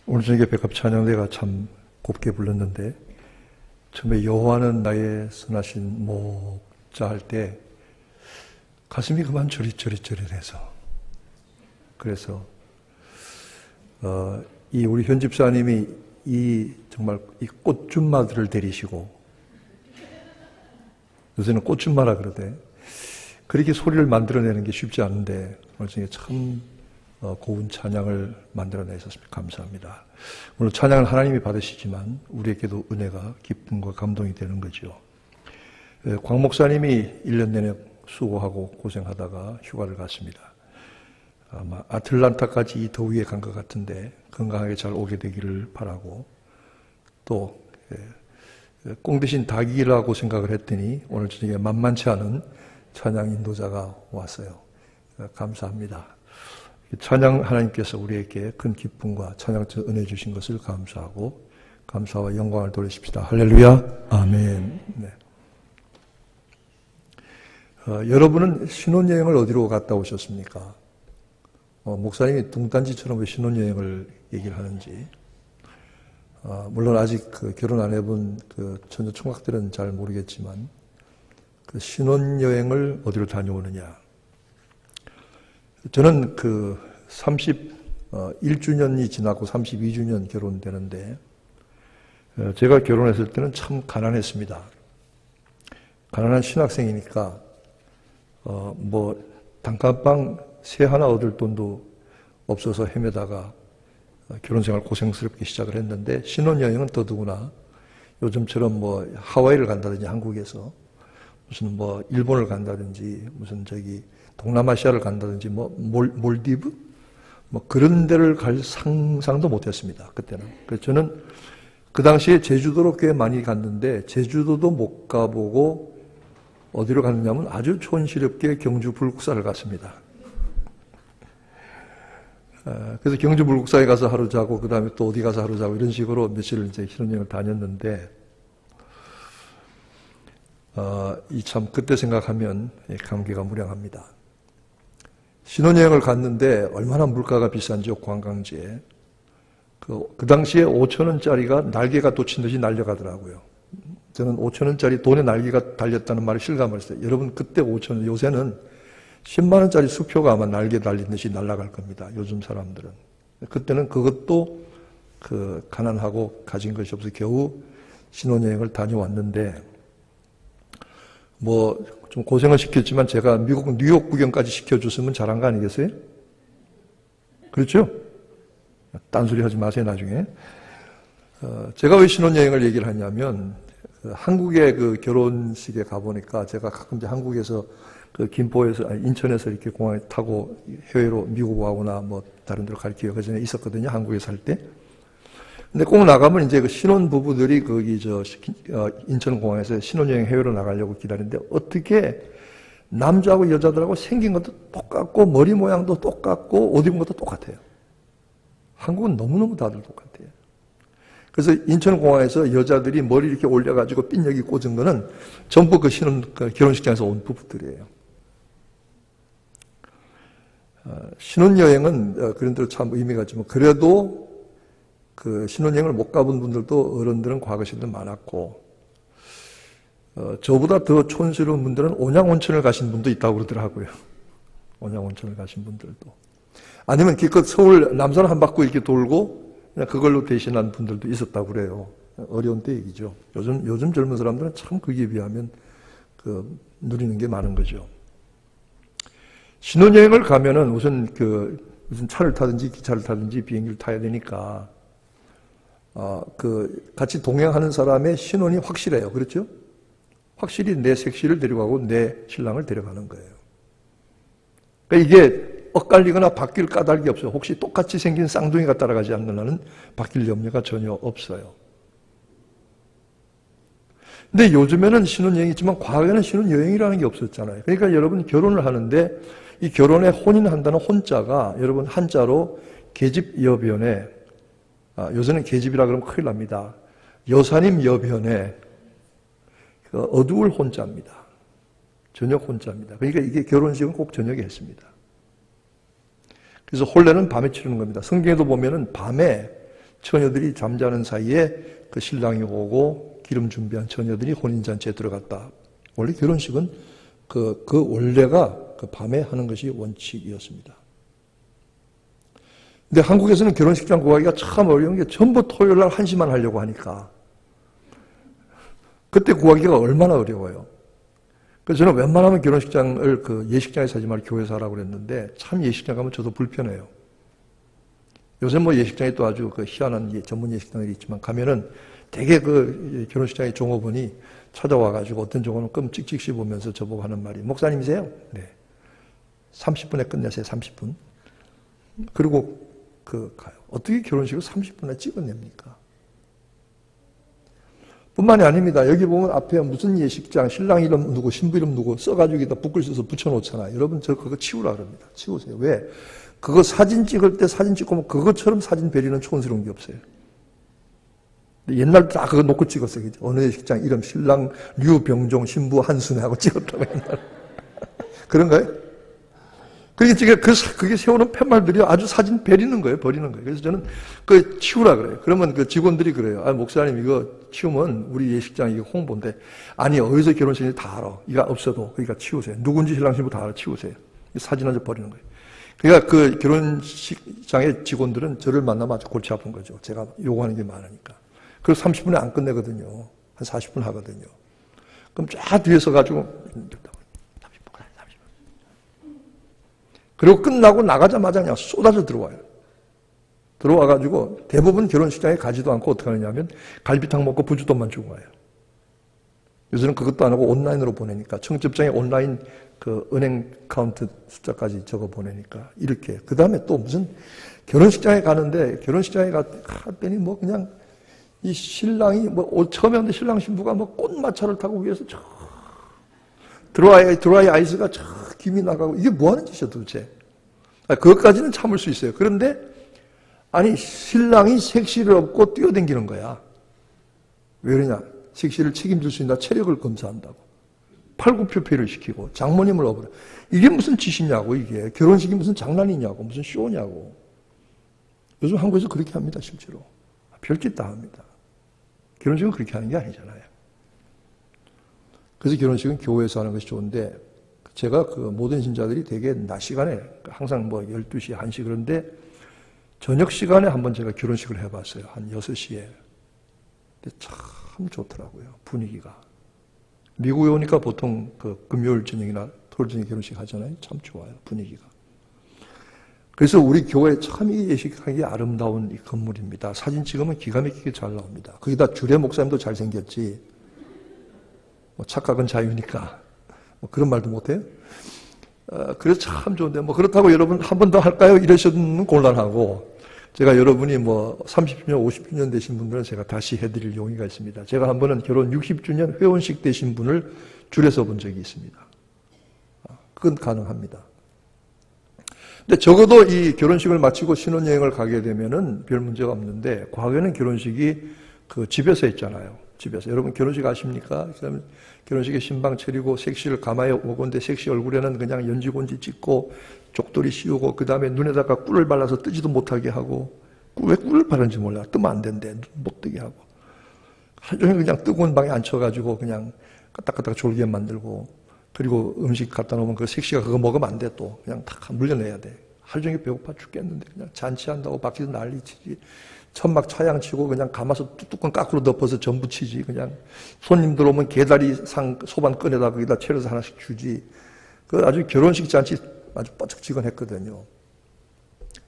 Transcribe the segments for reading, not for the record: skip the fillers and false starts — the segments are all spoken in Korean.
오늘 저녁에 백합 찬양대가 참 곱게 불렀는데, 처음에 여호와는 나의 선하신 목자 할 때 가슴이 그만 저릿저릿해서, 그래서 이 우리 현 집사님이 정말 이 꽃줌마들을 데리시고, 요새는 꽃줌마라 그러대. 그렇게 소리를 만들어내는 게 쉽지 않은데 오늘 중에 참 고운 찬양을 만들어내셨습니다. 감사합니다. 물론 찬양을 하나님이 받으시지만 우리에게도 은혜가 기쁨과 감동이 되는 거죠. 광 목사님이 1년 내내 수고하고 고생하다가 휴가를 갔습니다. 아마 아틀란타까지 이 더위에 간 것 같은데 건강하게 잘 오게 되기를 바라고, 또 꽁 대신 닭이라고 생각을 했더니 오늘 저녁에 만만치 않은 찬양 인도자가 왔어요. 감사합니다. 찬양 하나님께서 우리에게 큰 기쁨과 찬양처 은혜 주신 것을 감사하고 감사와 영광을 돌리십시다. 할렐루야. 아멘. 네. 여러분은 신혼여행을 어디로 갔다 오셨습니까? 목사님이 둥단지처럼 왜 신혼여행을 얘기를 하는지, 물론 아직 결혼 안 해본 처녀 총각들은 잘 모르겠지만, 그 신혼여행을 어디로 다녀오느냐. 저는 31주년이 지나고 32주년 결혼되는데, 제가 결혼했을 때는 참 가난했습니다. 가난한 신학생이니까, 단칸방 새 하나 얻을 돈도 없어서 헤매다가 결혼생활 고생스럽게 시작을 했는데, 신혼여행은 더더구나 요즘처럼 하와이를 간다든지 한국에서 무슨 일본을 간다든지 무슨 동남아시아를 간다든지 몰디브 그런 데를 갈 상상도 못했습니다. 그때는. 그래서 저는 그 당시에 제주도로 꽤 많이 갔는데 제주도도 못 가보고 어디로 갔느냐면 아주 촌스럽게 경주 불국사를 갔습니다. 그래서 경주 불국사에 가서 하루 자고 그 다음에 또 어디 가서 하루 자고 이런 식으로 며칠 이제 신혼여행을 다녔는데, 참 그때 생각하면 감개가 무량합니다. 신혼여행을 갔는데 얼마나 물가가 비싼지요. 관광지에 그 당시에 5,000원짜리가 날개가 돋친 듯이 날려가더라고요. 저는 5,000원짜리 돈에 날개가 달렸다는 말을 실감을 했어요. 여러분, 그때 5,000원, 요새는 10만원짜리 수표가 아마 날개 달린 듯이 날아갈 겁니다. 요즘 사람들은. 그때는 그것도 가난하고 가진 것이 없어서 겨우 신혼여행을 다녀왔는데, 좀 고생을 시켰지만 제가 미국 뉴욕 구경까지 시켜줬으면 잘한 거 아니겠어요? 그렇죠? 딴소리 하지 마세요, 나중에. 제가 왜 신혼여행을 얘기를 하냐면, 한국의 결혼식에 가보니까 제가 가끔 이제 한국에서 인천에서 이렇게 공항에 타고 해외로 미국 가거나 다른 데로 갈 기회가 전에 있었거든요. 한국에 살 때. 근데 꼭 나가면 이제 신혼 부부들이 인천공항에서 신혼여행 해외로 나가려고 기다리는데, 어떻게 남자하고 여자들하고 생긴 것도 똑같고 머리 모양도 똑같고 옷 입은 것도 똑같아요. 한국은 너무너무 다들 똑같아요. 그래서 인천공항에서 여자들이 머리 이렇게 올려가지고 핀 여기 꽂은 거는 전부 결혼식장에서 온 부부들이에요. 신혼여행은 그런 대로 참 의미가 있지만, 그래도 신혼여행을 못 가본 분들도 어른들은 과거 시대도 많았고, 저보다 더 촌스러운 분들은 온양온천을 가신 분도 있다고 그러더라고요. 온양온천을 가신 분들도. 아니면 기껏 서울 남산 한 바퀴 이렇게 돌고 그냥 그걸로 대신한 분들도 있었다고 그래요. 어려운 때 얘기죠. 요즘 젊은 사람들은 참 거기에 비하면 누리는 게 많은 거죠. 신혼여행을 가면은 우선 무슨 차를 타든지 기차를 타든지 비행기를 타야 되니까, 같이 동행하는 사람의 신혼이 확실해요. 그렇죠? 확실히 내 색시를 데려가고 내 신랑을 데려가는 거예요. 그러니까 이게 엇갈리거나 바뀔 까닭이 없어요. 혹시 똑같이 생긴 쌍둥이가 따라가지 않느냐는 바뀔 염려가 전혀 없어요. 근데 요즘에는 신혼여행이 있지만 과거에는 신혼여행이라는 게 없었잖아요. 그러니까 여러분 결혼을 하는데 이 결혼에 혼인한다는 혼자가 여러분 한자로 계집여변에, 요새는 계집이라 그러면 큰일 납니다. 여사님 여변에 어두울 혼자입니다. 저녁 혼자입니다. 그러니까 이게 결혼식은 꼭 저녁에 했습니다. 그래서 혼례는 밤에 치르는 겁니다. 성경에도 보면은 밤에 처녀들이 잠자는 사이에 그 신랑이 오고 기름 준비한 처녀들이 혼인잔치에 들어갔다. 원래 결혼식은 그 원래가 그 밤에 하는 것이 원칙이었습니다. 근데 한국에서는 결혼식장 구하기가 참 어려운 게 전부 토요일 날 1시만 하려고 하니까 그때 구하기가 얼마나 어려워요. 그래서 저는 웬만하면 결혼식장을 그 예식장에서 하지 말고 교회에서 하라고 그랬는데 참 예식장 가면 저도 불편해요. 요새 뭐 예식장이 또 아주 그 희한한 전문 예식장들이 있지만 가면은 되게 그 결혼식장의 종업원이 찾아와가지고 어떤 종업원은 끔 찍찍 씹으면서 저보고 하는 말이 목사님이세요? 네. 30분에 끝내세요. 30분. 그리고 가요. 어떻게 결혼식을 30분에 찍어냅니까? 뿐만이 아닙니다. 여기 보면 앞에 무슨 예식장, 신랑 이름 누구, 신부 이름 누구 써가지고 여기다 붓글 써서 붙여놓잖아요. 여러분 저 그거 치우라 그럽니다. 치우세요. 왜? 그거 사진 찍을 때 사진 찍고 뭐 그것처럼 사진 베리는 촌스러운 게 없어요. 옛날 다 그거 놓고 찍었어요. 그죠? 어느 예식장 이름 신랑 류병종 신부 한순애하고 찍었다고 옛날. 그런가요? 그게 세우는 팻말들이 아주 사진 버리는 거예요. 그래서 저는 그 치우라 그래요. 그러면 그 직원들이 그래요. 아, 목사님 이거 치우면 우리 예식장 이거 홍보인데. 아니, 어디서 결혼식인지 다 알아. 이거 없어도. 그러니까 치우세요. 누군지 신랑 신부 다 알아. 치우세요. 사진 한 장 버리는 거예요. 그러니까 그 결혼식장의 직원들은 저를 만나면 아주 골치 아픈 거죠. 제가 요구하는 게 많으니까. 그래서 30분에 안 끝내거든요. 한 40분 하거든요. 그럼 쫙 뒤에 서가지고 그리고 끝나고 나가자마자 그냥 쏟아져 들어와요. 들어와가지고 대부분 결혼식장에 가지도 않고 어떻게 하느냐면 갈비탕 먹고 부주돈만 주고 와요. 요새는 그것도 안 하고 온라인으로 보내니까 청첩장에 온라인 그 은행 카운트 숫자까지 적어 보내니까 이렇게. 그 다음에 또 무슨 결혼식장에 가는데 결혼식장에 갔더니 뭐 그냥 이 신랑이 뭐 처음에 왔는데 신랑 신부가 뭐 꽃마차를 타고 위에서 저 드라이 아이스가 저 김이 나가고 이게 뭐 하는 짓이야 도대체. 그것까지는 참을 수 있어요. 그런데 아니 신랑이 색시를 업고 뛰어댕기는 거야. 왜 그러냐. 색시를 책임질 수 있나 체력을 검사한다고. 팔굽혀펴기를 시키고 장모님을 업으라. 이게 무슨 짓이냐고 이게. 결혼식이 무슨 장난이냐고 무슨 쇼냐고. 요즘 한국에서 그렇게 합니다 실제로. 별짓 다 합니다. 결혼식은 그렇게 하는 게 아니잖아요. 그래서 결혼식은 교회에서 하는 것이 좋은데 제가 그 모든 신자들이 되게 낮 시간에 항상 뭐 12시, 1시 그런데 저녁 시간에 한번 제가 결혼식을 해봤어요. 한 6시에. 근데 참 좋더라고요. 분위기가. 미국에 오니까 보통 그 금요일 저녁이나 토요일 저녁 결혼식 하잖아요. 참 좋아요. 분위기가. 그래서 우리 교회 참 이 예식하기 아름다운 이 건물입니다. 사진 찍으면 기가 막히게 잘 나옵니다. 거기다 주례 목사님도 잘생겼지. 뭐 착각은 자유니까. 뭐 그런 말도 못해요. 그래서 참 좋은데 뭐 그렇다고 여러분 한 번 더 할까요? 이러셔도 곤란하고 제가 여러분이 뭐 30주년, 50주년 되신 분들은 제가 다시 해드릴 용의가 있습니다. 제가 한 번은 결혼 60주년 회원식 되신 분을 줄여서 본 적이 있습니다. 그건 가능합니다. 근데 적어도 이 결혼식을 마치고 신혼여행을 가게 되면은 별 문제가 없는데 과거에는 결혼식이 그 집에서 했잖아요. 집에서. 여러분 결혼식 아십니까? 그다음에 결혼식에 신방 차리고 색시를 가마에 오건데 색시 얼굴에는 그냥 연지곤지 찍고 족돌이 씌우고 그 다음에 눈에다가 꿀을 발라서 뜨지도 못하게 하고 왜 꿀을 바르는지 몰라. 뜨면 안 된대. 못 뜨게 하고. 하루 종일 그냥 뜨거운 방에 앉혀가지고 그냥 까딱까딱 졸게 만들고 그리고 음식 갖다 놓으면 그 색시가 그거 먹으면 안 돼 또. 그냥 다 물려내야 돼. 하루 종일 배고파 죽겠는데 그냥 잔치한다고 밖에서 난리치지. 천막 차양 치고 그냥 감아서 뚜껑 까꾸로 덮어서 전부 치지. 그냥 손님들 오면 개다리 상 소반 꺼내다 거기다 채려서 하나씩 주지. 그 아주 결혼식 잔치 아주 뻐쩍지근했거든요.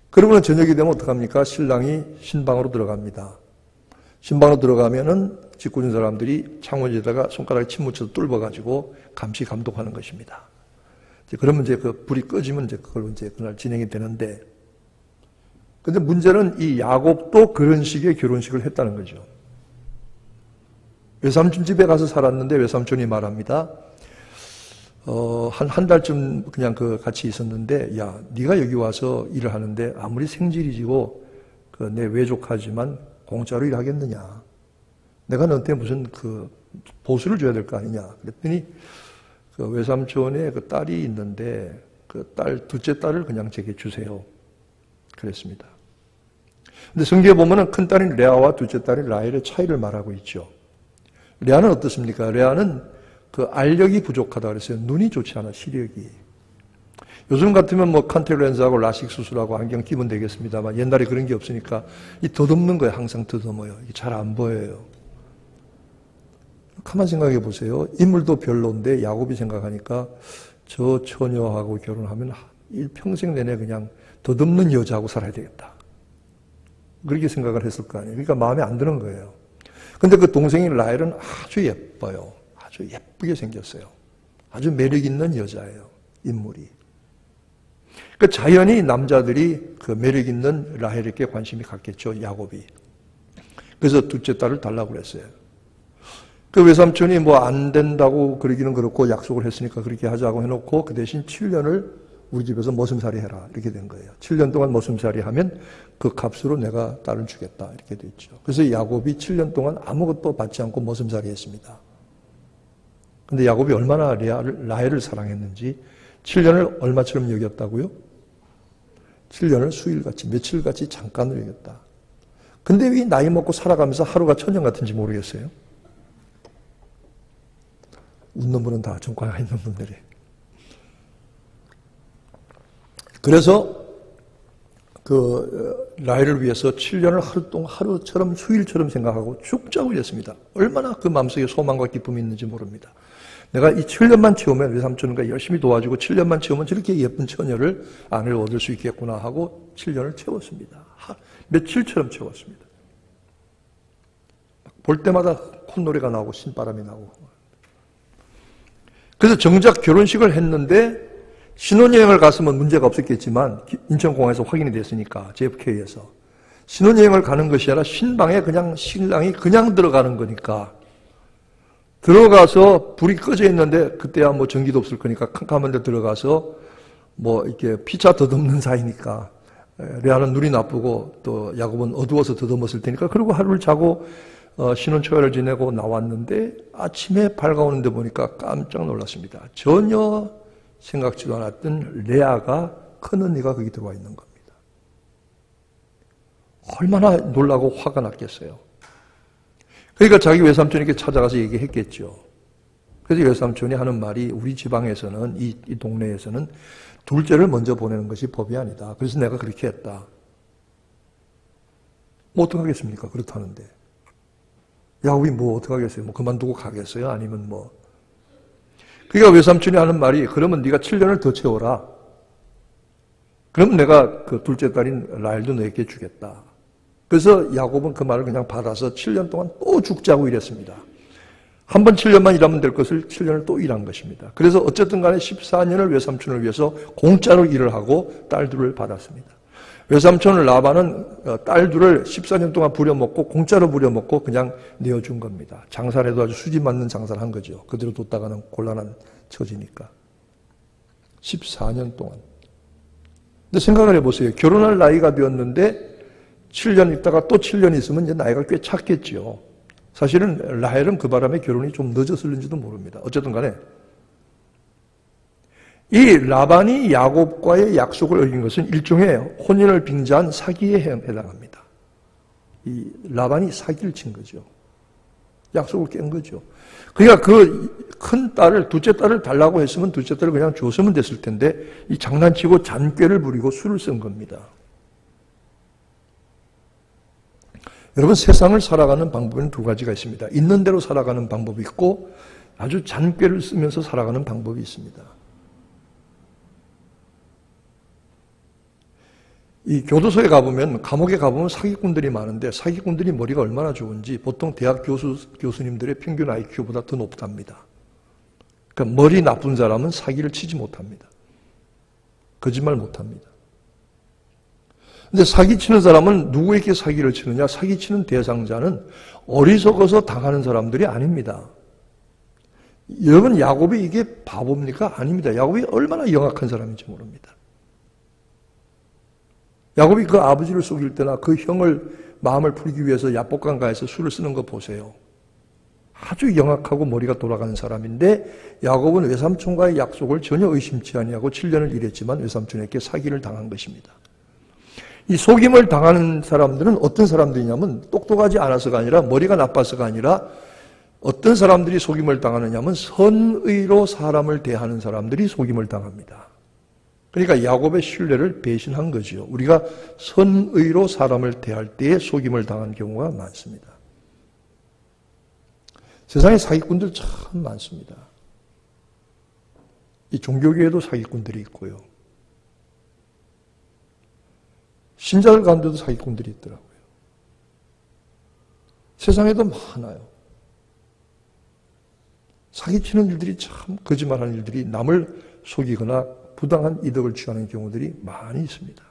그러고는 저녁이 되면 어떡합니까? 신랑이 신방으로 들어갑니다. 신방으로 들어가면은 짓궂은 사람들이 창문에다가 손가락에 침 묻혀서 뚫어가지고 감시 감독하는 것입니다. 그러면 이제 그 불이 꺼지면 이제 그걸로 이제 그날 진행이 되는데, 근데 문제는 이 야곱도 그런 식의 결혼식을 했다는 거죠. 외삼촌 집에 가서 살았는데 외삼촌이 말합니다. 한 달쯤 그냥 같이 있었는데, 야, 네가 여기 와서 일을 하는데 아무리 생질이지고 내 외족하지만 공짜로 일하겠느냐? 내가 너한테 무슨 보수를 줘야 될 거 아니냐? 그랬더니 외삼촌의 딸이 있는데 둘째 딸을 그냥 제게 주세요. 그랬습니다. 근데 성경에 보면은 큰 딸인 레아와 둘째 딸인 라헬의 차이를 말하고 있죠. 레아는 어떻습니까? 레아는 그 알력이 부족하다 그랬어요. 눈이 좋지 않아, 시력이. 요즘 같으면 뭐 컨택 렌즈하고 라식 수술하고 안경 끼면 되겠습니다만 옛날에 그런 게 없으니까 이 더듬는 거예요. 항상 더듬어요. 이게 잘 안 보여요. 가만 생각해 보세요. 인물도 별로인데 야곱이 생각하니까 저 처녀하고 결혼하면 일평생 내내 그냥 더듬는 여자하고 살아야 되겠다. 그렇게 생각을 했을 거 아니에요. 그러니까 마음에 안 드는 거예요. 근데 그 동생인 라헬은 아주 예뻐요. 아주 예쁘게 생겼어요. 아주 매력 있는 여자예요. 인물이. 그 자연히 남자들이 그 매력 있는 라헬에게 관심이 갔겠죠. 야곱이. 그래서 둘째 딸을 달라고 그랬어요. 그 외삼촌이 뭐 안 된다고 그러기는 그렇고 약속을 했으니까 그렇게 하자고 해놓고 그 대신 7년을 우리 집에서 머슴살이 해라. 이렇게 된 거예요. 7년 동안 머슴살이 하면 그 값으로 내가 딸을 주겠다. 이렇게 됐죠. 그래서 야곱이 7년 동안 아무것도 받지 않고 머슴살이 했습니다. 근데 야곱이 얼마나 라헬을 사랑했는지 7년을 얼마처럼 여겼다고요? 7년을 수일같이, 며칠같이 잠깐을 여겼다. 근데 왜 나이 먹고 살아가면서 하루가 천년 같은지 모르겠어요. 웃는 분은 다 전과가 있는 분들이. 그래서 그 라헬을 위해서 7년을 하루처럼 수일처럼 생각하고 죽자고 이랬습니다. 얼마나 그 마음속에 소망과 기쁨이 있는지 모릅니다. 내가 이 7년만 채우면 외삼촌과 열심히 도와주고 7년만 채우면 저렇게 예쁜 처녀를 아내를 얻을 수 있겠구나 하고 7년을 채웠습니다. 며칠처럼 채웠습니다. 볼 때마다 콧노래가 나오고 신바람이 나오고. 그래서 정작 결혼식을 했는데 신혼여행을 갔으면 문제가 없었겠지만 인천공항에서 확인이 됐으니까 JFK에서 신혼여행을 가는 것이 아니라 신방에 그냥 신랑이 그냥 들어가는 거니까 들어가서 불이 꺼져 있는데 그때야 뭐 전기도 없을 거니까 캄캄한 데 들어가서 뭐 이렇게 피차 더듬는 사이니까 레아는 눈이 나쁘고 또 야곱은 어두워서 더듬었을 테니까 그리고 하루를 자고 신혼 초여를 지내고 나왔는데 아침에 밝아오는데 보니까 깜짝 놀랐습니다. 전혀 생각지도 않았던 레아가 큰언니가 거기 들어와 있는 겁니다. 얼마나 놀라고 화가 났겠어요. 그러니까 자기 외삼촌에게 찾아가서 얘기했겠죠. 그래서 외삼촌이 하는 말이 우리 지방에서는 이 동네에서는 둘째를 먼저 보내는 것이 법이 아니다. 그래서 내가 그렇게 했다. 뭐 어떡하겠습니까? 그렇다는데. 야곱이 뭐 어떡하겠어요? 뭐 그만두고 가겠어요? 아니면 뭐. 그러니까 외삼촌이 하는 말이 그러면 네가 7년을 더 채워라. 그러면 내가 그 둘째 딸인 라헬도 너에게 주겠다. 그래서 야곱은 그 말을 그냥 받아서 7년 동안 또 죽자고 일했습니다. 한 번 7년만 일하면 될 것을 7년을 또 일한 것입니다. 그래서 어쨌든 간에 14년을 외삼촌을 위해서 공짜로 일을 하고 딸들을 받았습니다. 외삼촌 라반은 딸들을 14년 동안 부려먹고 공짜로 부려먹고 그냥 내어준 겁니다. 장사를 해도 아주 수지 맞는 장사를 한 거죠. 그대로 뒀다가는 곤란한 처지니까. 14년 동안. 근데 생각을 해보세요. 결혼할 나이가 되었는데 7년 있다가 또 7년 있으면 이제 나이가 꽤 찼겠죠. 사실은 라헬은 그 바람에 결혼이 좀 늦었을는지도 모릅니다. 어쨌든 간에 이 라반이 야곱과의 약속을 어긴 것은 일종의 혼인을 빙자한 사기에 해당합니다. 이 라반이 사기를 친 거죠. 약속을 깬 거죠. 그러니까 그 큰 딸을, 둘째 딸을 달라고 했으면 둘째 딸을 그냥 줬으면 됐을 텐데 이 장난치고 잔꾀를 부리고 술을 쓴 겁니다. 여러분, 세상을 살아가는 방법에는 두 가지가 있습니다. 있는 대로 살아가는 방법이 있고 아주 잔꾀를 쓰면서 살아가는 방법이 있습니다. 이 교도소에 가보면, 감옥에 가보면 사기꾼들이 많은데 사기꾼들이 머리가 얼마나 좋은지 보통 대학 교수님들의 평균 IQ보다 더 높답니다. 그러니까 머리 나쁜 사람은 사기를 치지 못합니다. 거짓말 못합니다. 근데 사기치는 사람은 누구에게 사기를 치느냐? 사기치는 대상자는 어리석어서 당하는 사람들이 아닙니다. 여러분, 야곱이 이게 바보입니까? 아닙니다. 야곱이 얼마나 영악한 사람인지 모릅니다. 야곱이 그 아버지를 속일 때나 그 형을 마음을 풀기 위해서 야복강가에서 술을 쓰는 거 보세요. 아주 영악하고 머리가 돌아가는 사람인데 야곱은 외삼촌과의 약속을 전혀 의심치 아니하고 7년을 일했지만 외삼촌에게 사기를 당한 것입니다. 이 속임을 당하는 사람들은 어떤 사람들이냐면 똑똑하지 않아서가 아니라 머리가 나빠서가 아니라 어떤 사람들이 속임을 당하느냐면 선의로 사람을 대하는 사람들이 속임을 당합니다. 그러니까 야곱의 신뢰를 배신한 거죠. 우리가 선의로 사람을 대할 때에 속임을 당한 경우가 많습니다. 세상에 사기꾼들 참 많습니다. 이 종교계에도 사기꾼들이 있고요. 신자들 가운데도 사기꾼들이 있더라고요. 세상에도 많아요. 사기치는 일들이 참 거짓말하는 일들이 남을 속이거나 부당한 이득을 취하는 경우들이 많이 있습니다.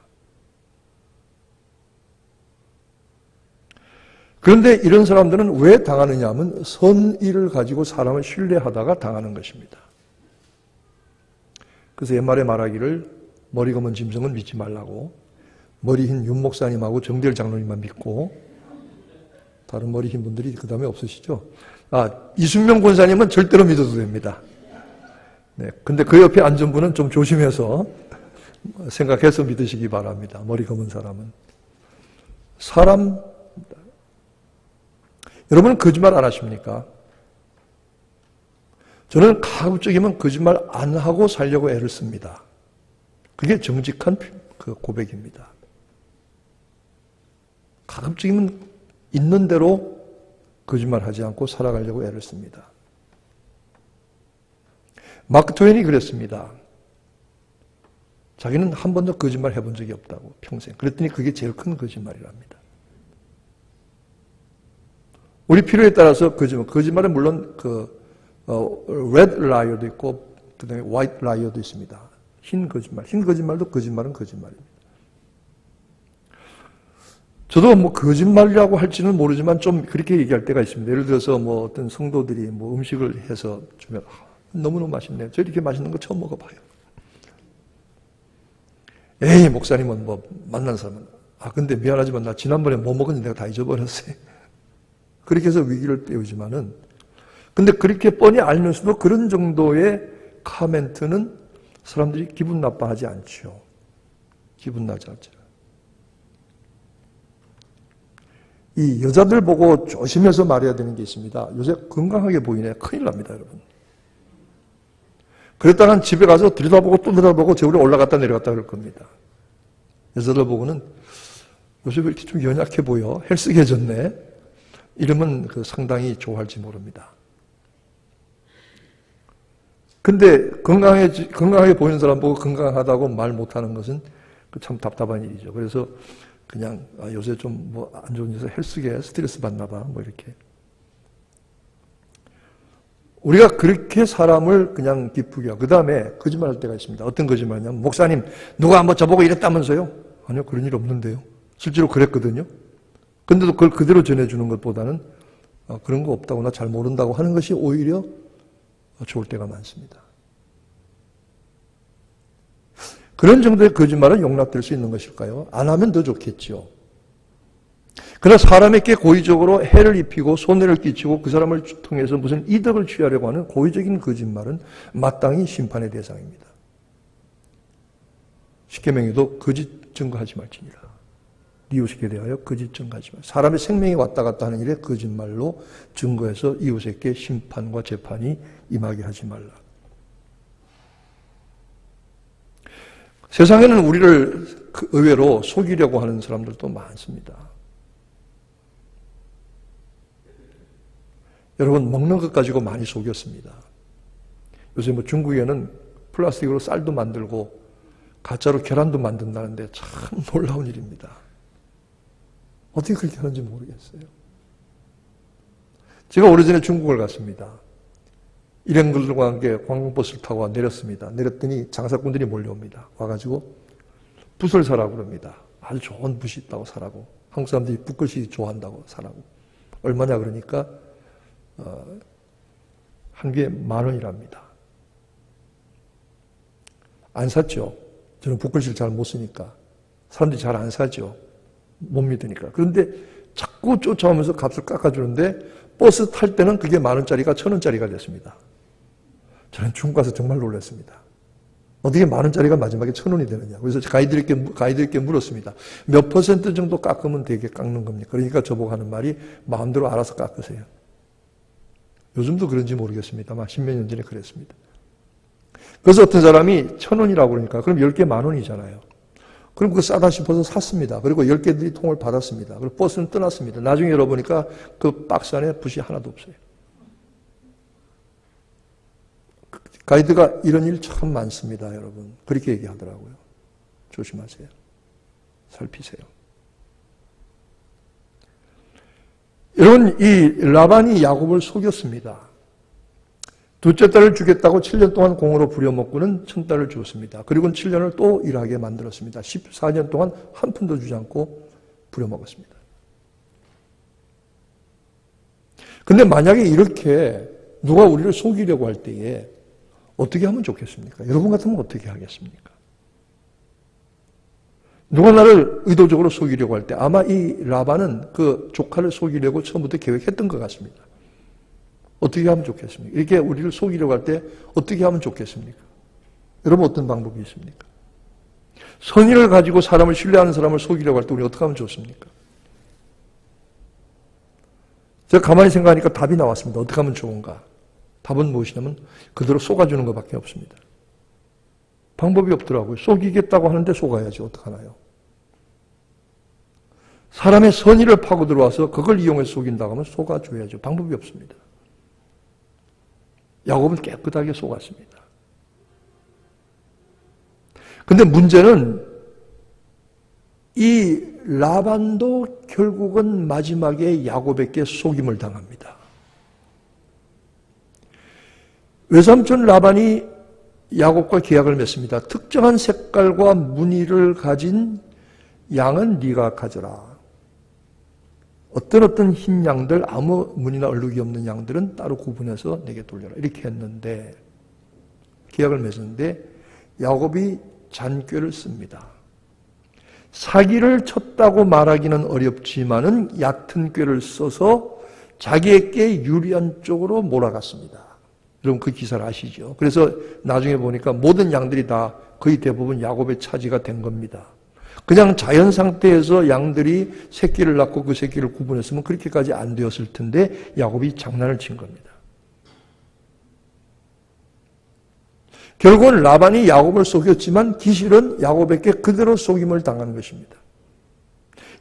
그런데 이런 사람들은 왜 당하느냐 하면 선의를 가지고 사람을 신뢰하다가 당하는 것입니다. 그래서 옛말에 말하기를 머리 검은 짐승은 믿지 말라고 머리 흰 윤 목사님하고 정대열 장로님만 믿고 다른 머리 흰 분들이 그 다음에 없으시죠? 이순명 권사님은 절대로 믿어도 됩니다. 네, 근데 그 옆에 앉은 분은 좀 조심해서 생각해서 믿으시기 바랍니다. 머리 검은 사람은. 여러분은 거짓말 안 하십니까? 저는 가급적이면 거짓말 안 하고 살려고 애를 씁니다. 그게 정직한 그 고백입니다. 가급적이면 있는 대로 거짓말하지 않고 살아가려고 애를 씁니다. 마크 트웨인이 그랬습니다. 자기는 한 번도 거짓말 해본 적이 없다고 평생. 그랬더니 그게 제일 큰 거짓말이랍니다. 우리 필요에 따라서 거짓말은 물론 red liar도 있고 그다음에 white liar도 있습니다. 흰 거짓말도 거짓말은 거짓말입니다. 저도 뭐 거짓말이라고 할지는 모르지만 좀 그렇게 얘기할 때가 있습니다. 예를 들어서 뭐 어떤 성도들이 뭐 음식을 해서 주면 너무너무 맛있네요. 저 이렇게 맛있는 거 처음 먹어봐요. 에이, 목사님은 뭐 만난 사람은 근데 미안하지만 나 지난번에 뭐 먹었는지 내가 다 잊어버렸어요. 그렇게 해서 위기를 띄우지만은 근데 그렇게 뻔히 알면서도 그런 정도의 카멘트는 사람들이 기분 나빠하지 않죠. 기분 나지 않죠. 이 여자들 보고 조심해서 말해야 되는 게 있습니다. 요새 건강하게 보이네. 큰일 납니다, 여러분. 그랬다간 집에 가서 들여다보고 또 들여다보고 저울에 올라갔다 내려갔다 그럴 겁니다. 여자들 보고는 요새 왜 이렇게 좀 연약해 보여? 헬스개졌네? 이러면 상당히 좋아할지 모릅니다. 근데 건강하게 보이는 사람 보고 건강하다고 말 못하는 것은 참 답답한 일이죠. 그래서 그냥 요새 좀 뭐 안 좋은 일에서 헬스계 스트레스 받나 봐. 뭐 이렇게. 우리가 그렇게 사람을 그냥 기쁘게 하고, 그 다음에 거짓말 할 때가 있습니다. 어떤 거짓말이냐면, 목사님, 누가 한번 저보고 이랬다면서요? 아니요, 그런 일 없는데요. 실제로 그랬거든요. 근데도 그걸 그대로 전해주는 것보다는 그런 거 없다고 나 잘 모른다고 하는 것이 오히려 좋을 때가 많습니다. 그런 정도의 거짓말은 용납될 수 있는 것일까요? 안 하면 더 좋겠죠. 그러나 사람에게 고의적으로 해를 입히고 손해를 끼치고 그 사람을 통해서 무슨 이득을 취하려고 하는 고의적인 거짓말은 마땅히 심판의 대상입니다. 십계명에도 거짓 증거하지 말지니라. 이웃에게 대하여 거짓 증거하지 말. 사람의 생명이 왔다 갔다 하는 일에 거짓말로 증거해서 이웃에게 심판과 재판이 임하게 하지 말라. 세상에는 우리를 의외로 속이려고 하는 사람들도 많습니다. 여러분, 먹는 것 가지고 많이 속였습니다. 요새 뭐 중국에는 플라스틱으로 쌀도 만들고 가짜로 계란도 만든다는데 참 놀라운 일입니다. 어떻게 그렇게 하는지 모르겠어요. 제가 오래전에 중국을 갔습니다. 일행들과 함께 관광버스를 타고 내렸습니다. 내렸더니 장사꾼들이 몰려옵니다. 와가지고 붓을 사라고 그럽니다. 아주 좋은 붓이 있다고 사라고. 한국 사람들이 붓글씨 좋아한다고 사라고. 얼마냐 그러니까 한 개에 10,000원이랍니다. 안 샀죠. 저는 붓글씨를 잘 못 쓰니까. 사람들이 잘 안 사죠. 못 믿으니까. 그런데 자꾸 쫓아오면서 값을 깎아주는데 버스 탈 때는 그게 10,000원짜리가 1,000원짜리가 됐습니다. 저는 중국 가서 정말 놀랐습니다. 어떻게 10,000원짜리가 마지막에 1,000원이 되느냐. 그래서 가이드에게 물었습니다. 몇 % 정도 깎으면 되게 깎는 겁니까? 그러니까 저보고 하는 말이 마음대로 알아서 깎으세요. 요즘도 그런지 모르겠습니다만 10몇 년 전에 그랬습니다. 그래서 어떤 사람이 1,000원이라고 그러니까 그럼 10개 10,000원이잖아요. 그럼 그거 싸다 싶어서 샀습니다. 그리고 10개들이 통을 받았습니다. 그리고 버스는 떠났습니다. 나중에 열어보니까 그 박스 안에 붓이 하나도 없어요. 가이드가 이런 일 참 많습니다, 여러분. 그렇게 얘기하더라고요. 조심하세요. 살피세요. 여러분, 이 라반이 야곱을 속였습니다. 둘째 딸을 주겠다고 7년 동안 공으로 부려먹고는 1,000달을 주었습니다. 그리고는 7년을 또 일하게 만들었습니다. 14년 동안 한 푼도 주지 않고 부려먹었습니다. 근데 만약에 이렇게 누가 우리를 속이려고 할 때에 어떻게 하면 좋겠습니까? 여러분 같으면 어떻게 하겠습니까? 누가 나를 의도적으로 속이려고 할 때 아마 이 라반은 그 조카를 속이려고 처음부터 계획했던 것 같습니다. 어떻게 하면 좋겠습니까? 이렇게 우리를 속이려고 할 때 어떻게 하면 좋겠습니까? 여러분 어떤 방법이 있습니까? 선의를 가지고 사람을 신뢰하는 사람을 속이려고 할 때 우리 어떻게 하면 좋습니까? 제가 가만히 생각하니까 답이 나왔습니다. 어떻게 하면 좋은가? 답은 무엇이냐면 그대로 속아주는 것밖에 없습니다. 방법이 없더라고요. 속이겠다고 하는데 속아야지 어떡하나요? 사람의 선의를 파고 들어와서 그걸 이용해서 속인다고 하면 속아줘야죠. 방법이 없습니다. 야곱은 깨끗하게 속았습니다. 근데 문제는 이 라반도 결국은 마지막에 야곱에게 속임을 당합니다. 외삼촌 라반이 야곱과 계약을 맺습니다. 특정한 색깔과 무늬를 가진 양은 네가 가져라. 어떤 흰 양들, 아무 무늬나 얼룩이 없는 양들은 따로 구분해서 내게 돌려라. 이렇게 했는데 계약을 맺었는데 야곱이 잔꾀를 씁니다. 사기를 쳤다고 말하기는 어렵지만은 얕은 꾀를 써서 자기에게 유리한 쪽으로 몰아갔습니다. 여러분 그 기사를 아시죠? 그래서 나중에 보니까 모든 양들이 다 거의 대부분 야곱의 차지가 된 겁니다. 그냥 자연 상태에서 양들이 새끼를 낳고 그 새끼를 구분했으면 그렇게까지 안 되었을 텐데 야곱이 장난을 친 겁니다. 결국은 라반이 야곱을 속였지만 기실은 야곱에게 그대로 속임을 당한 것입니다.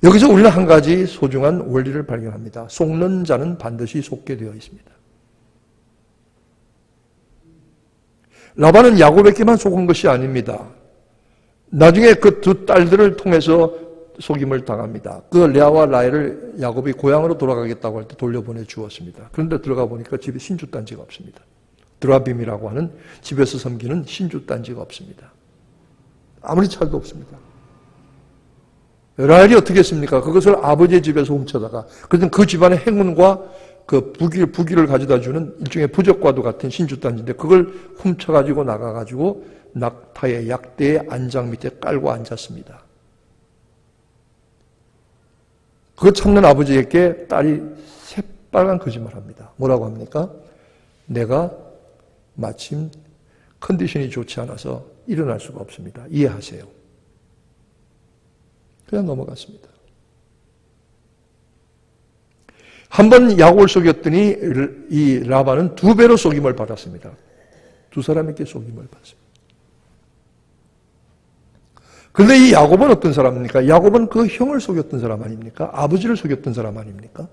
여기서 우리는 한 가지 소중한 원리를 발견합니다. 속는 자는 반드시 속게 되어 있습니다. 라반은 야곱에게만 속은 것이 아닙니다. 나중에 그 두 딸들을 통해서 속임을 당합니다. 그 레아와 라헬을 야곱이 고향으로 돌아가겠다고 할 때 돌려보내 주었습니다. 그런데 들어가 보니까 집에 신주단지가 없습니다. 드라빔이라고 하는 집에서 섬기는 신주단지가 없습니다. 아무리 찾아도 없습니다. 라헬이 어떻게 했습니까? 그것을 아버지의 집에서 훔쳐다가 그래서 그 집안의 행운과 그 부귀를 가져다 주는 일종의 부적과도 같은 신주단지인데 그걸 훔쳐가지고 나가가지고 낙타의 약대의 안장 밑에 깔고 앉았습니다. 그거 찾는 아버지에게 딸이 새빨간 거짓말합니다. 뭐라고 합니까? 내가 마침 컨디션이 좋지 않아서 일어날 수가 없습니다. 이해하세요. 그냥 넘어갔습니다. 한 번 야곱을 속였더니 이 라반은 2배로 속임을 받았습니다. 두 사람에게 속임을 받습니다. 그런데 이 야곱은 어떤 사람입니까? 야곱은 그 형을 속였던 사람 아닙니까? 아버지를 속였던 사람 아닙니까?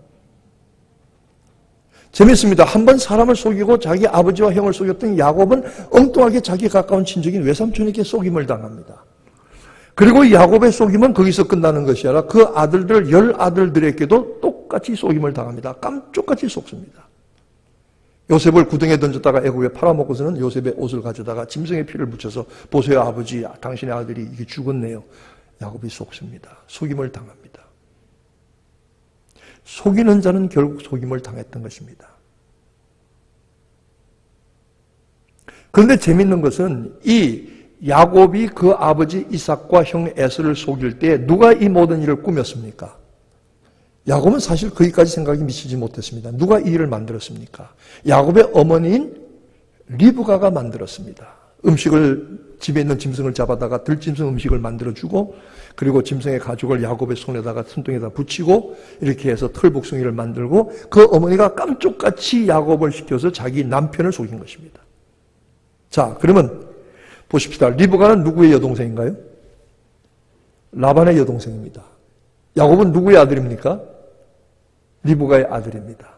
재밌습니다. 한 번 사람을 속이고 자기 아버지와 형을 속였던 야곱은 엉뚱하게 자기 가까운 친척인 외삼촌에게 속임을 당합니다. 그리고 야곱의 속임은 거기서 끝나는 것이 아니라 그 아들들 10아들들에게도 똑같이 속임을 당합니다. 깜쪽같이 속습니다. 요셉을 구덩이에 던졌다가 애굽에 팔아먹고서는 요셉의 옷을 가져다가 짐승의 피를 묻혀서 보세요 아버지 당신의 아들이 이게 죽었네요. 야곱이 속습니다. 속임을 당합니다. 속이는 자는 결국 속임을 당했던 것입니다. 그런데 재밌는 것은 이 야곱이 그 아버지 이삭과 형 에서를 속일 때 누가 이 모든 일을 꾸몄습니까? 야곱은 사실 거기까지 생각이 미치지 못했습니다. 누가 이 일을 만들었습니까? 야곱의 어머니인 리브가가 만들었습니다. 음식을 집에 있는 짐승을 잡아다가 들짐승 음식을 만들어주고, 그리고 짐승의 가죽을 야곱의 손에다가 손등에다 붙이고, 이렇게 해서 털복숭이를 만들고, 그 어머니가 깜쪽같이 야곱을 시켜서 자기 남편을 속인 것입니다. 자, 그러면 보십시다. 리브가는 누구의 여동생인가요? 라반의 여동생입니다. 야곱은 누구의 아들입니까? 리브가의 아들입니다.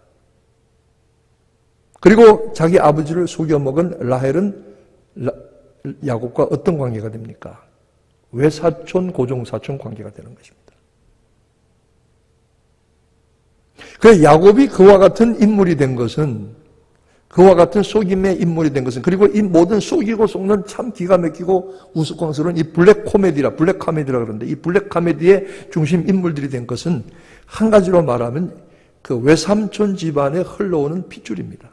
그리고 자기 아버지를 속여먹은 라헬은 야곱과 어떤 관계가 됩니까? 외사촌, 고종사촌 관계가 되는 것입니다. 그래서 야곱이 그와 같은 인물이 된 것은, 그와 같은 속임의 인물이 된 것은, 그리고 이 모든 속이고 속는 참 기가 막히고 우스꽝스러운 이 블랙 코미디라 그러는데, 이 블랙 코미디의 중심 인물들이 된 것은 한 가지로 말하면 그 외삼촌 집안에 흘러오는 핏줄입니다.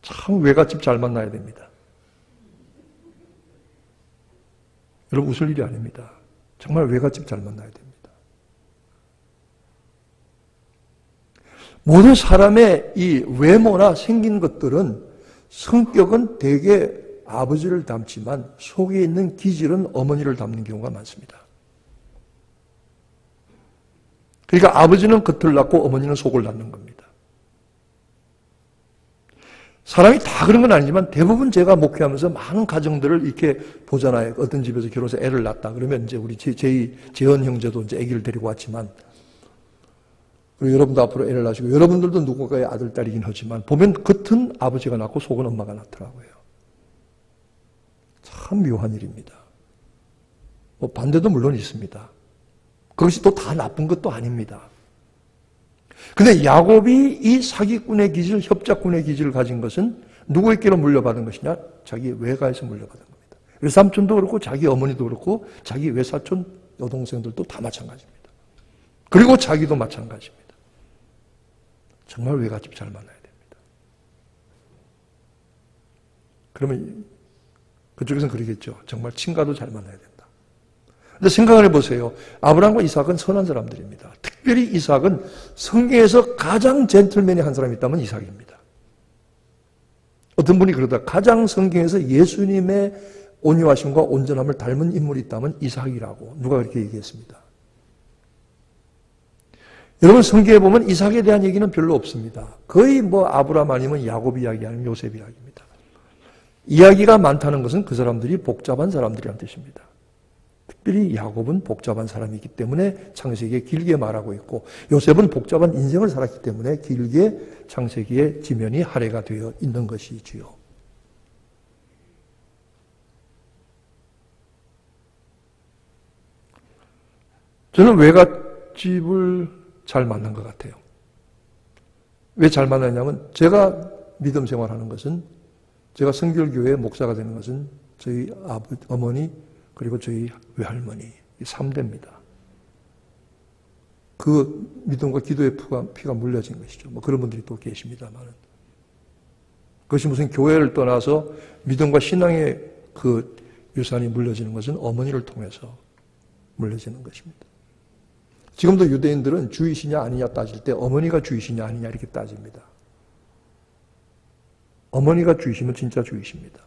참 외갓집 잘 만나야 됩니다. 여러분, 웃을 일이 아닙니다. 정말 외갓집 잘 만나야 됩니다. 모든 사람의 이 외모나 생긴 것들은, 성격은 대개 아버지를 닮지만 속에 있는 기질은 어머니를 닮는 경우가 많습니다. 그러니까 아버지는 겉을 낳고 어머니는 속을 낳는 겁니다. 사람이 다 그런 건 아니지만 대부분 제가 목회하면서 많은 가정들을 이렇게 보잖아요. 어떤 집에서 결혼해서 애를 낳았다. 그러면 이제 우리 재현 형제도 이제 아기를 데리고 왔지만, 그리고 여러분도 앞으로 애를 낳으시고, 여러분들도 누군가의 아들, 딸이긴 하지만, 보면 겉은 아버지가 낳고 속은 엄마가 낳더라고요. 참 묘한 일입니다. 뭐 반대도 물론 있습니다. 그것이 또 다 나쁜 것도 아닙니다. 근데 야곱이 이 사기꾼의 기질, 협작꾼의 기질을 가진 것은 누구에게로 물려받은 것이냐? 자기 외가에서 물려받은 겁니다. 외삼촌도 그렇고 자기 어머니도 그렇고 자기 외사촌 여동생들도 다 마찬가지입니다. 그리고 자기도 마찬가지입니다. 정말 외갓집 잘 만나야 됩니다. 그러면 그쪽에서는 그러겠죠. 정말 친가도 잘 만나야 된다. 근데 생각을 해보세요. 아브라함과 이삭은 선한 사람들입니다. 특별히 이삭은 성경에서 가장 젠틀맨이 한 사람이 있다면 이삭입니다. 어떤 분이 그러다 가장 성경에서 예수님의 온유하심과 온전함을 닮은 인물이 있다면 이삭이라고 누가 그렇게 얘기했습니다. 여러분, 성경에 보면 이삭에 대한 얘기는 별로 없습니다. 거의 뭐 아브라함 아니면 야곱 이야기 아니면 요셉 이야기입니다. 이야기가 많다는 것은 그 사람들이 복잡한 사람들이란 뜻입니다. 특별히 야곱은 복잡한 사람이기 때문에 창세기에 길게 말하고 있고, 요셉은 복잡한 인생을 살았기 때문에 길게 창세기의 지면이 할애가 되어 있는 것이지요. 저는 외갓집을 잘 만난 것 같아요. 왜 잘 만났냐면, 제가 믿음 생활하는 것은, 제가 성결교회 목사가 되는 것은 저희 어머니 그리고 저희 외할머니 3대입니다. 그 믿음과 기도의 피가 물려진 것이죠. 뭐 그런 분들이 또 계십니다만, 그것이 무슨 교회를 떠나서 믿음과 신앙의 그 유산이 물려지는 것은 어머니를 통해서 물려지는 것입니다. 지금도 유대인들은 주이시냐 아니냐 따질 때 어머니가 주이시냐 아니냐 이렇게 따집니다. 어머니가 주이시면 진짜 주이십니다.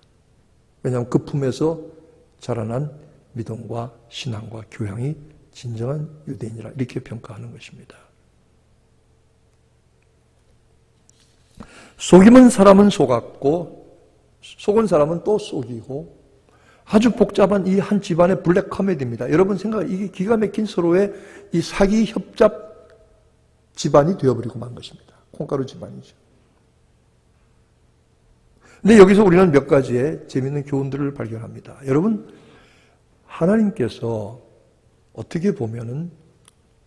왜냐하면 그 품에서 자라난 믿음과 신앙과 교양이 진정한 유대인이라 이렇게 평가하는 것입니다. 속임은 사람은 속았고 속은 사람은 또 속이고, 아주 복잡한 이 한 집안의 블랙 코미디입니다. 여러분 이게 기가 막힌 서로의 이 사기 협잡 집안이 되어버리고 만 것입니다. 콩가루 집안이죠. 근데 여기서 우리는 몇 가지의 재미있는 교훈들을 발견합니다. 여러분, 하나님께서 어떻게 보면은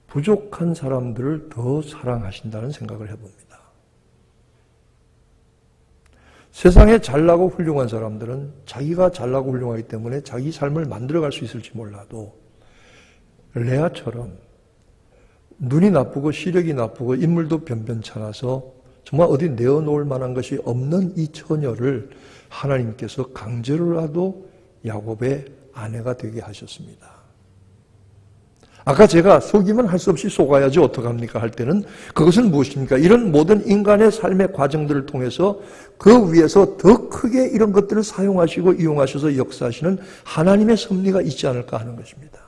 부족한 사람들을 더 사랑하신다는 생각을 해봅니다. 세상에 잘나고 훌륭한 사람들은 자기가 잘나고 훌륭하기 때문에 자기 삶을 만들어갈 수 있을지 몰라도, 레아처럼 눈이 나쁘고 시력이 나쁘고 인물도 변변찮아서 정말 어디 내어놓을 만한 것이 없는 이 처녀를 하나님께서 강제로라도 야곱의 아내가 되게 하셨습니다. 아까 제가 속이면 할 수 없이 속아야지 어떡합니까 할 때는 그것은 무엇입니까? 이런 모든 인간의 삶의 과정들을 통해서 그 위에서 더 크게 이런 것들을 사용하시고 이용하셔서 역사하시는 하나님의 섭리가 있지 않을까 하는 것입니다.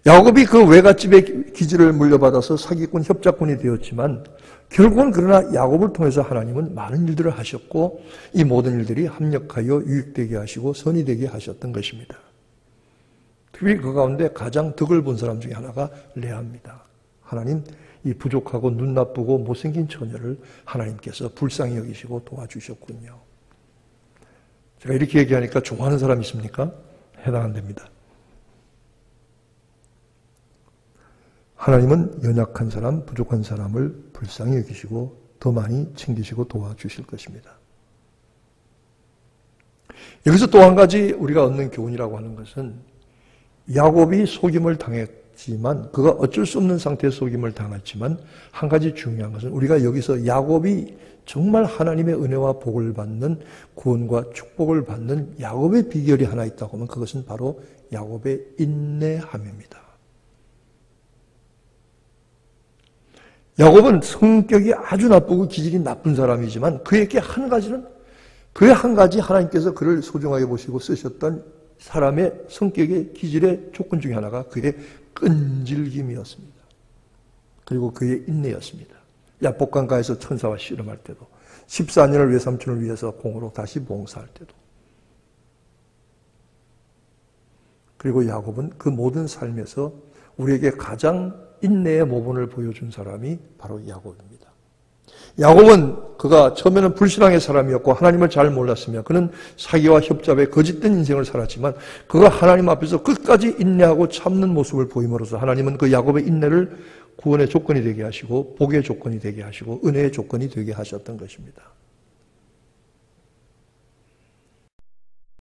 야곱이 그 외갓집의 기질을 물려받아서 사기꾼, 협작꾼이 되었지만 결국은 그러나 야곱을 통해서 하나님은 많은 일들을 하셨고 이 모든 일들이 합력하여 유익되게 하시고 선이 되게 하셨던 것입니다. 특히 그 가운데 가장 덕을 본 사람 중에 하나가 레아입니다. 하나님 이 부족하고 눈 나쁘고 못생긴 처녀를 하나님께서 불쌍히 여기시고 도와주셨군요. 제가 이렇게 얘기하니까 좋아하는 사람 있습니까? 해당 안 됩니다. 하나님은 연약한 사람, 부족한 사람을 불쌍히 여기시고 더 많이 챙기시고 도와주실 것입니다. 여기서 또 한 가지 우리가 얻는 교훈이라고 하는 것은 야곱이 속임을 당했지만 그가 어쩔 수 없는 상태의 속임을 당했지만 한 가지 중요한 것은 우리가 여기서 야곱이 정말 하나님의 은혜와 복을 받는 구원과 축복을 받는 야곱의 비결이 하나 있다고 하면 그것은 바로 야곱의 인내함입니다. 야곱은 성격이 아주 나쁘고 기질이 나쁜 사람이지만 그에게 한 가지 하나님께서 그를 소중하게 보시고 쓰셨던 사람의 성격의 기질의 조건 중에 하나가 그의 끈질김이었습니다. 그리고 그의 인내였습니다. 야복강가에서 천사와 씨름할 때도 14년을 외삼촌을 위해서 공으로 다시 봉사할 때도 그리고 야곱은 그 모든 삶에서 우리에게 가장 인내의 모본을 보여준 사람이 바로 야곱입니다. 야곱은 그가 처음에는 불신앙의 사람이었고 하나님을 잘 몰랐으며 그는 사기와 협잡에 거짓된 인생을 살았지만 그가 하나님 앞에서 끝까지 인내하고 참는 모습을 보임으로써 하나님은 그 야곱의 인내를 구원의 조건이 되게 하시고 복의 조건이 되게 하시고 은혜의 조건이 되게 하셨던 것입니다.